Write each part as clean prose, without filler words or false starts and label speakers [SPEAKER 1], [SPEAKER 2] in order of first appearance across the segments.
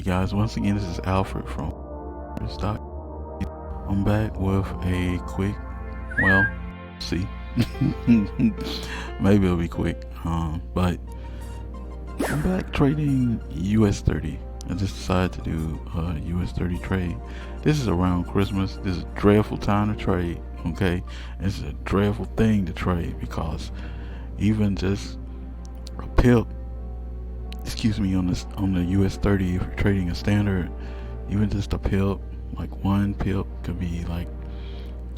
[SPEAKER 1] guys, once again this is Alfred from Stock. I'm back with a quick, well, see, maybe it'll be quick, but I'm back trading US30. I just decided to do a US30 trade. This is around Christmas. This is a dreadful time to trade, okay? It's a dreadful thing to trade because even just a pip, on the US30, if you're trading a standard, even just a pip, like one pip could be like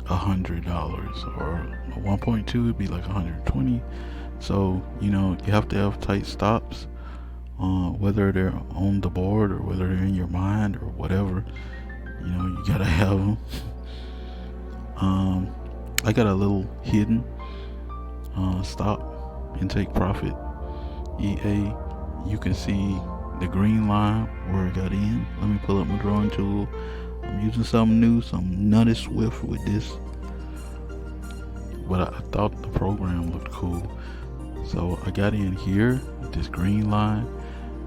[SPEAKER 1] $100, or 1.2 would be like 120. So you have to have tight stops, whether they're on the board or whether they're in your mind or whatever. You gotta have them. I got a little hidden stop and take profit EA. You can see the green line where it got in. Let me pull up my drawing tool. I'm using something new, so I'm nutty swift with this, but I thought the program looked cool, so I got in here. This green line,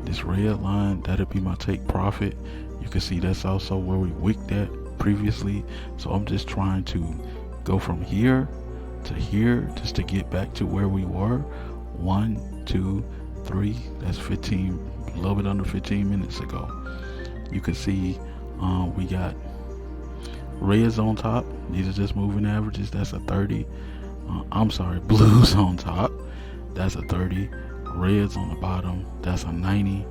[SPEAKER 1] this red line, that'll be my take profit. You can see that's also where we wicked at previously, so I'm just trying to go from here to here just to get back to where we were. 1, 2, 3, that's 15, a little bit under 15 minutes ago. You can see we got reds on top. These are just moving averages. That's a 30. I'm sorry, blues on top. That's a 30. Reds on the bottom. That's a 90.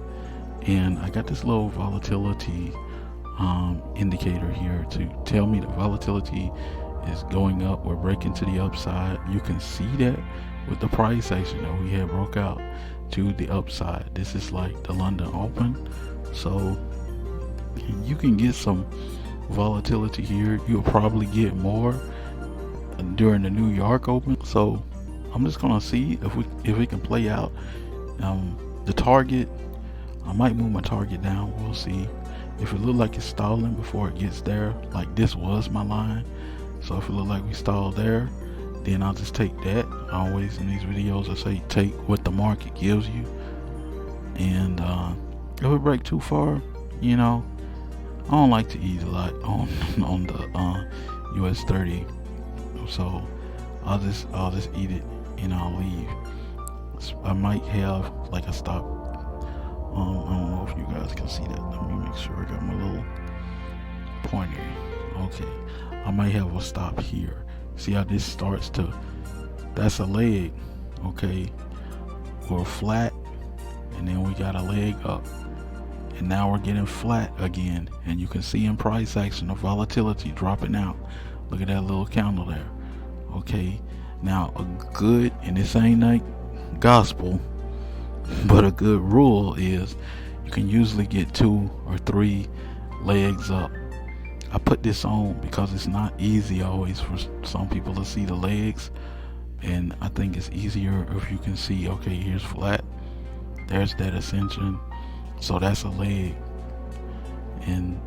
[SPEAKER 1] And I got this little volatility indicator here to tell me the volatility is going up. We're breaking to the upside. You can see that with the price action that we had broke out to the upside. This is like the London Open, so you can get some volatility here. You'll probably get more during the New York Open. So I'm just gonna see if it can play out. The target, I might move my target down. We'll see. If it look like it's stalling before it gets there, like this was my line, so if it look like we stalled there, then I'll just take that. Always in these videos I say take what the market gives you, and if we break too far, I don't like to eat a lot on the US30, so I'll just eat it and I'll leave. I might have like a stop. I don't know if you guys can see that. Let me make sure I got my little pointer. Okay, I might have a stop here. See how this starts to, that's a leg, okay? We're flat, and then we got a leg up, and now we're getting flat again. And you can see in price action the volatility dropping out. Look at that little candle there. Okay, now a good, and this ain't like gospel, but a good rule is you can usually get 2 or 3 legs up. I put this on because it's not easy always for some people to see the legs, and I think it's easier if you can see, okay, here's flat, there's that ascension, so that's a leg, and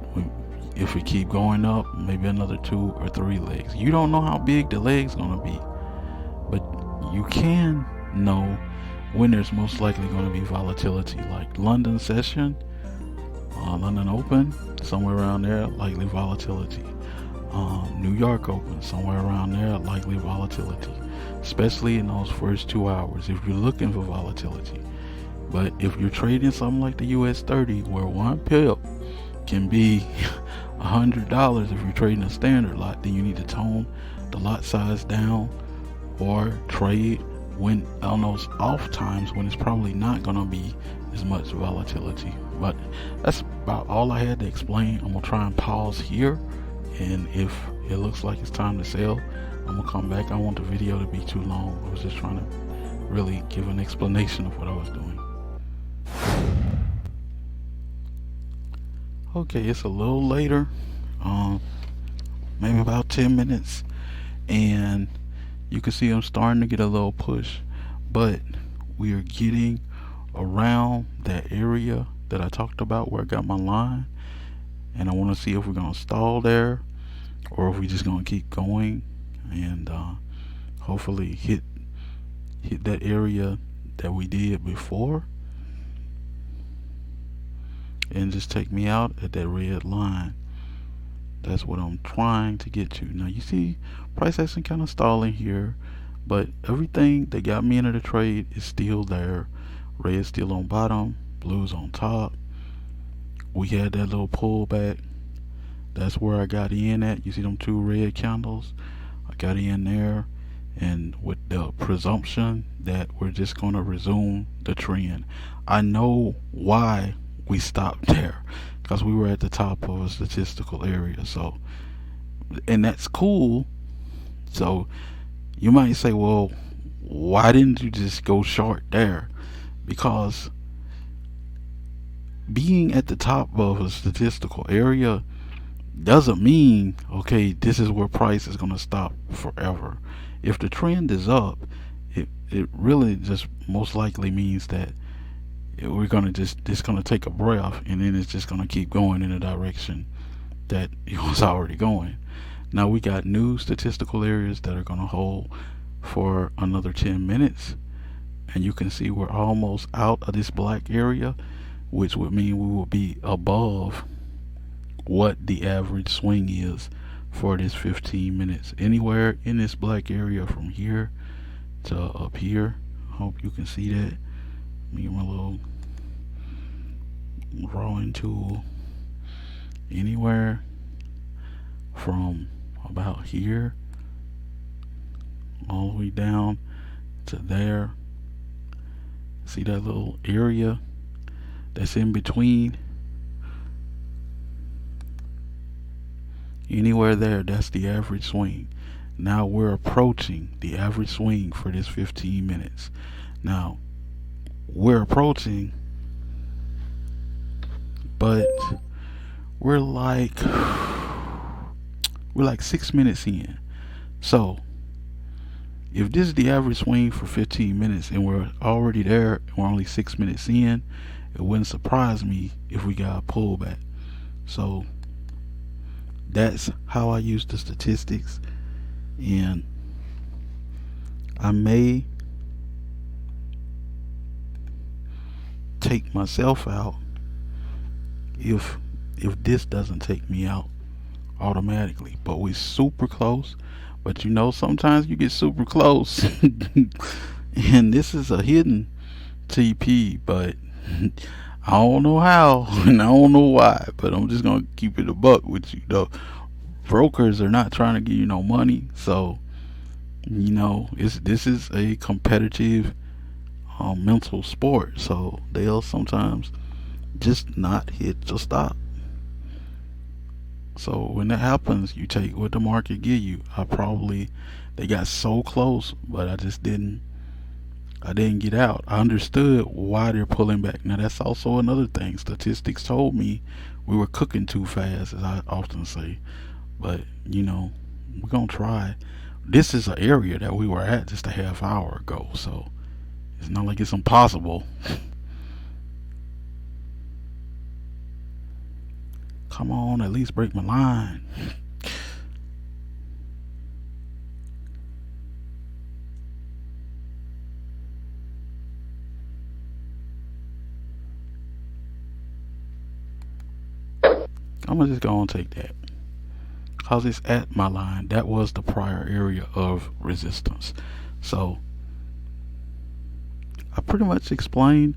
[SPEAKER 1] if we keep going up, maybe another 2 or 3 legs. You don't know how big the leg's gonna be, but you can know when there's most likely going to be volatility, like London session, London Open, somewhere around there, likely volatility. New York Open, somewhere around there, likely volatility, especially in those first 2 hours if you're looking for volatility. But if you're trading something like the US30, where one pip can be $100 if you're trading a standard lot, then you need to tone the lot size down, or trade when on those off times when it's probably not going to be as much volatility. But that's about all I had to explain. I'm gonna try and pause here, and if it looks like it's time to sell, I'm gonna come back. I don't want the video to be too long. I was just trying to really give an explanation of what I was doing. Okay, it's a little later, maybe about 10 minutes, and you can see I'm starting to get a little push, but we are getting around that area that I talked about where I got my line, and I want to see if we're gonna stall there or if we're just gonna keep going and hopefully hit that area that we did before. and just take me out at that red line. That's what I'm trying to get to. Now you see price action kind of stalling here, but everything that got me into the trade is still there. Red still on bottom, blue's on top. We had that little pullback. That's where I got in at. You see them two red candles? I got in there, and with the presumption that we're just going to resume the trend. I know why we stopped there, because we were at the top of a statistical area. So, and that's cool. So you might say, well, why didn't you just go short there? Because being at the top of a statistical area doesn't mean, okay, this is where price is going to stop forever. If the trend is up, it really just most likely means that we're going to just going to take a breath, and then it's just going to keep going in the direction that it was already going. Now we got new statistical areas that are going to hold for another 10 minutes, and you can see we're almost out of this black area, which would mean we will be above what the average swing is for this 15 minutes. Anywhere in this black area from here to up here. I hope you can see that. Me and my little drawing tool. Anywhere from about here all the way down to there. See that little area that's in between? Anywhere there, that's the average swing. Now we're approaching the average swing for this 15 minutes. Now we're approaching, but we're like 6 minutes in. So if this is the average swing for 15 minutes and we're already there and we're only 6 minutes in, it wouldn't surprise me if we got a pullback. So that's how I use the statistics, and I may take myself out if this doesn't take me out automatically. But we're super close. But you know, sometimes you get super close and this is a hidden TP, but I don't know how and I don't know why, but I'm just gonna keep it a buck with you though. Brokers are not trying to give you no money, so you know this is a competitive mental sport, so they'll sometimes just not hit the stop. So when that happens, you take what the market give you. They got so close, but I didn't get out. I understood why they're pulling back. Now that's also another thing. Statistics told me we were cooking too fast, as I often say. But you know, we're gonna try. This is an area that we were at just a half hour ago, so it's not like it's impossible. Come on, at least break my line. I'm gonna just go and take that, cause it's at my line. That was the prior area of resistance. So I pretty much explained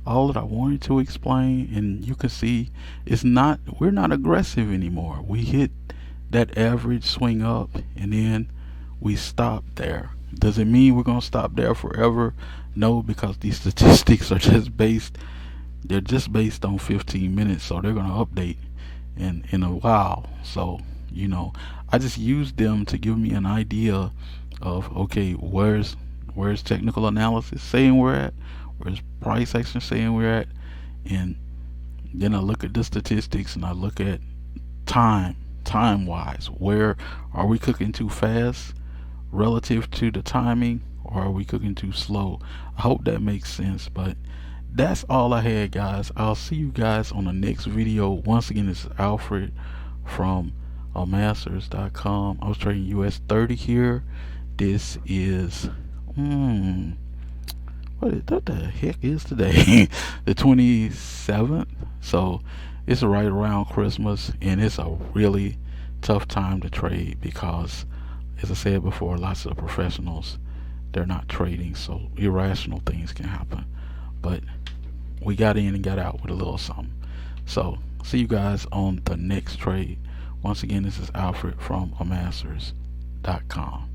[SPEAKER 1] all that I wanted to explain, and you can see we're not aggressive anymore. We hit that average swing up and then we stop there. Does it mean we're gonna stop there forever? No, because these statistics are they're just based on 15 minutes, so they're gonna update in a while. So you know, I just used them to give me an idea of, okay, where's technical analysis saying we're at, where's price action saying we're at, and then I look at the statistics and I look at time wise, where are we cooking too fast relative to the timing, or are we cooking too slow? I hope that makes sense. But that's all I had, guys. I'll see you guys on the next video. Once again, this is Alfred from Amassers.com. I was trading US30 here. This is what the heck is today? The 27th. So it's right around Christmas, and it's a really tough time to trade because, as I said before, lots of professionals, they're not trading, so irrational things can happen. But we got in and got out with a little something. So see you guys on the next trade. Once again, this is Alfred from Amassers.com.